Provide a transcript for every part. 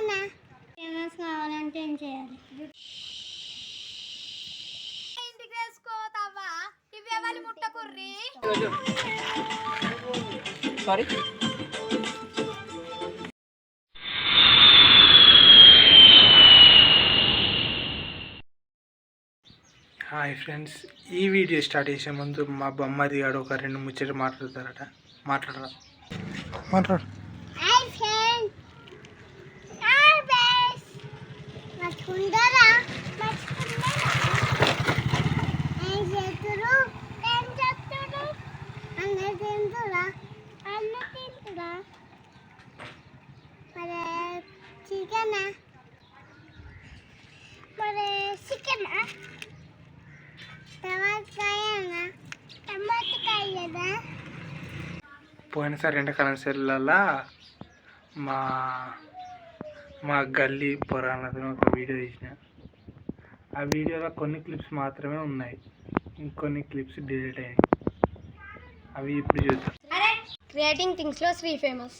Famous కావాలంటే ఏం చేయాలి? ఇంటికి వేసుకోతావా? ఇవే వాళ్ళు ముట్టకుర్రి. సారీ. హాయ్ ఫ్రెండ్స్, ఈ వీడియో స్టార్ట్ చేసే ముందు మా బొమ్మది గాడు ఒక 2 ముచ్చట్లు మాట్లాడతారట. మాట్లాడు. హాయ్ ఫ్రెండ్స్, హాయ్ బేస్ మస్కుందరా ఏం చేస్తురు? అన్న తింటురా మరి చికెనా? టమాటకాయనా? పోయినసారి ఎండాకాలం సెల్లలో మా గల్లీ పురాణతో ఒక వీడియో తీసిన. ఆ వీడియోలో కొన్ని క్లిప్స్ మాత్రమే ఉన్నాయి, ఇంకొన్ని క్లిప్స్ డిలీట్ అయ్యాయి. అవి ఇప్పుడు చూద్దాం. క్రియేటింగ్ థింగ్స్లో శ్రీ ఫేమస్,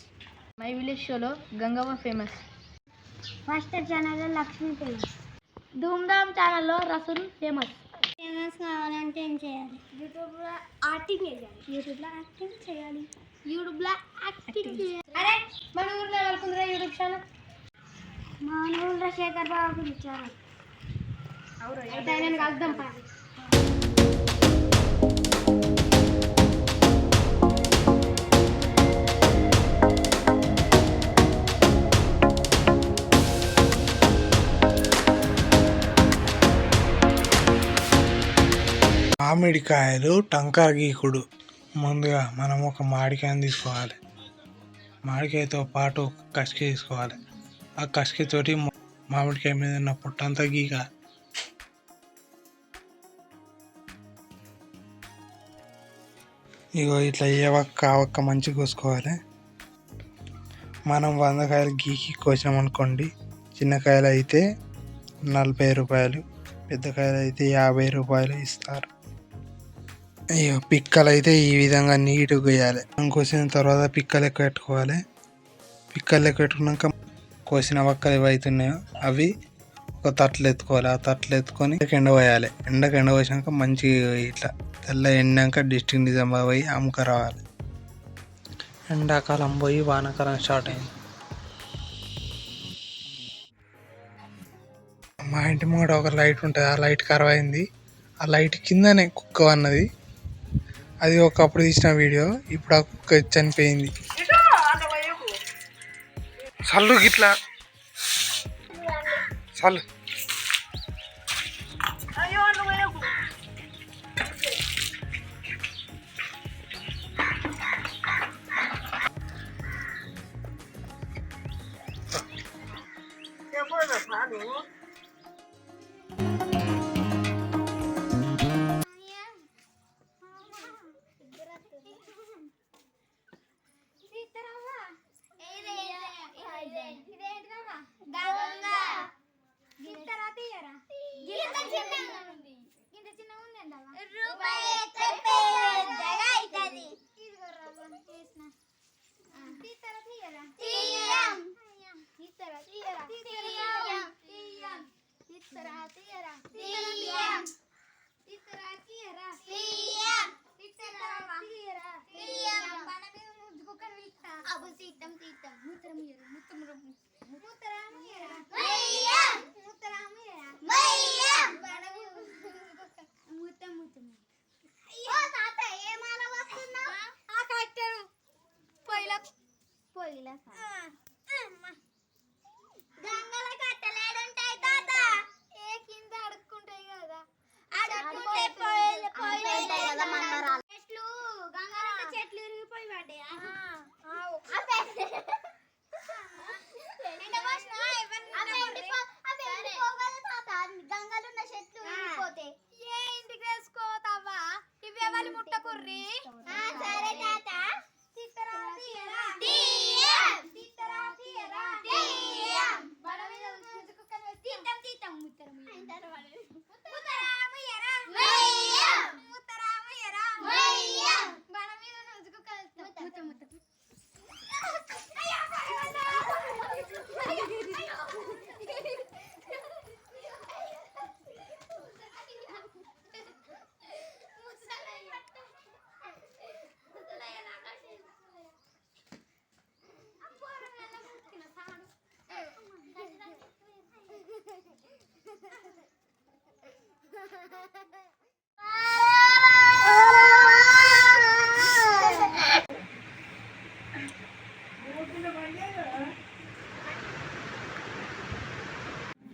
మై విలేజ్ షోలో గంగవ్వ ఫేమస్, మాస్టర్ ఛానల్లో లక్ష్మి ఫేమస్, ధూమ్ధామ్ ఛానల్లో రసూల్ ఫేమస్. ఫేమస్ కావాలంటే ఏం చేయాలి? యూట్యూబ్లో యాక్టింగ్ చేయాలి. అరే మన ఊర్లో ఎవరుకుందిరా యూట్యూబ్ ఛానల్? మన ఊర్లో శేఖర్ బాబు ఛానల్. అయితే నేను కలుద్దాం పా. మామిడికాయలు టంకార గీకుడు. ముందుగా మనం ఒక మామిడికాయని తీసుకోవాలి. మామిడికాయతో పాటు కసిక తీసుకోవాలి. ఆ కసికతోటి మామిడికాయ మీద ఉన్న పొట్టంతా గీకాలి. ఇగో ఇట్లా ఏ ఒక్క ఆ ఒక్క మంచిగా కోసుకోవాలి. మనం 100 కాయలు గీకి కోసామనుకోండి, చిన్న కాయలు అయితే 40 రూపాయలు, పెద్ద కాయలు అయితే 50 రూపాయలు ఇస్తారు. అయ్యో, పిక్కలు అయితే ఈ విధంగా నీట్గా వేయాలి. కోసిన తర్వాత పిక్కలు ఎక్కువ పెట్టుకోవాలి. పిక్కలు ఎక్కువ పెట్టుకున్నాక కోసిన వక్కలు ఏవైతున్నాయో అవి ఒక తట్లు ఎత్తుకోవాలి. ఆ తట్లు ఎత్తుకొని ఎండపోయాలి. ఎండపోసినాక మంచిగా ఇట్లా తెల్ల ఎండాక డిస్ట్రిక్ట్ నిజామాబాద్ పోయి అమ్ముక రావాలి. ఎండాకాలం పోయి వానాకాలం స్టార్ట్ అయింది. మా ఇంటి ముంగట ఒక లైట్ ఉంటుంది. ఆ లైట్ ఖరాబ్ అయింది. ఆ లైట్ కిందనే కుక్క అన్నది. అది ఒకప్పుడు తీసిన వీడియో. ఇప్పుడు ఆ కుక్క చనిపోయింది. చల్లు గిట్లా చల్లు.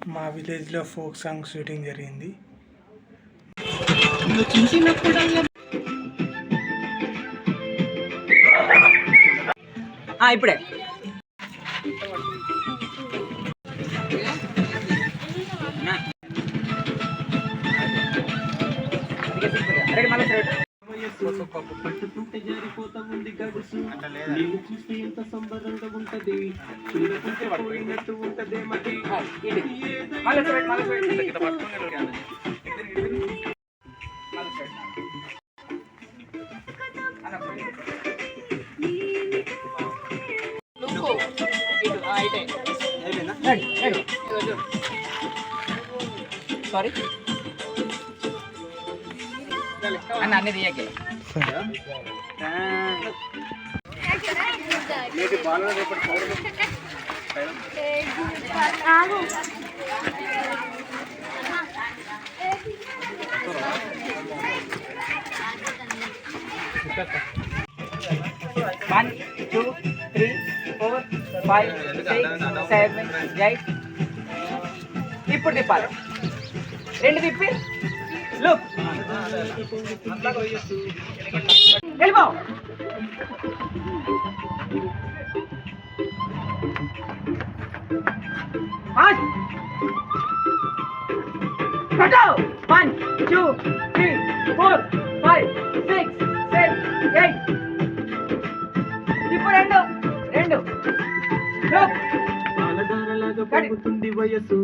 మా విలేజ్లో ఫోక్ సాంగ్ షూటింగ్ జరిగింది. ఇప్పుడే పట్టుకుంటే జారిపోతా ఉంది గడుసు నీవు చూస్తే ఎంత సంబరంగా ఉంటది పోయినట్టు ఉంటదే మది సారీ అన్న అన్ని తీయకే One, 2, 3, 4, 5, 6, 7, 8. ఇప్పుడు తిప్పాలి రెండు తిప్పి లుక్ వెళ్ళిపో కొట్టు 1, 2, 3, 4, 5, 6, 7, 8. ఇప్పుడు రెండు లుక్ పాలధారలాగా పొంగుతుంది వయసు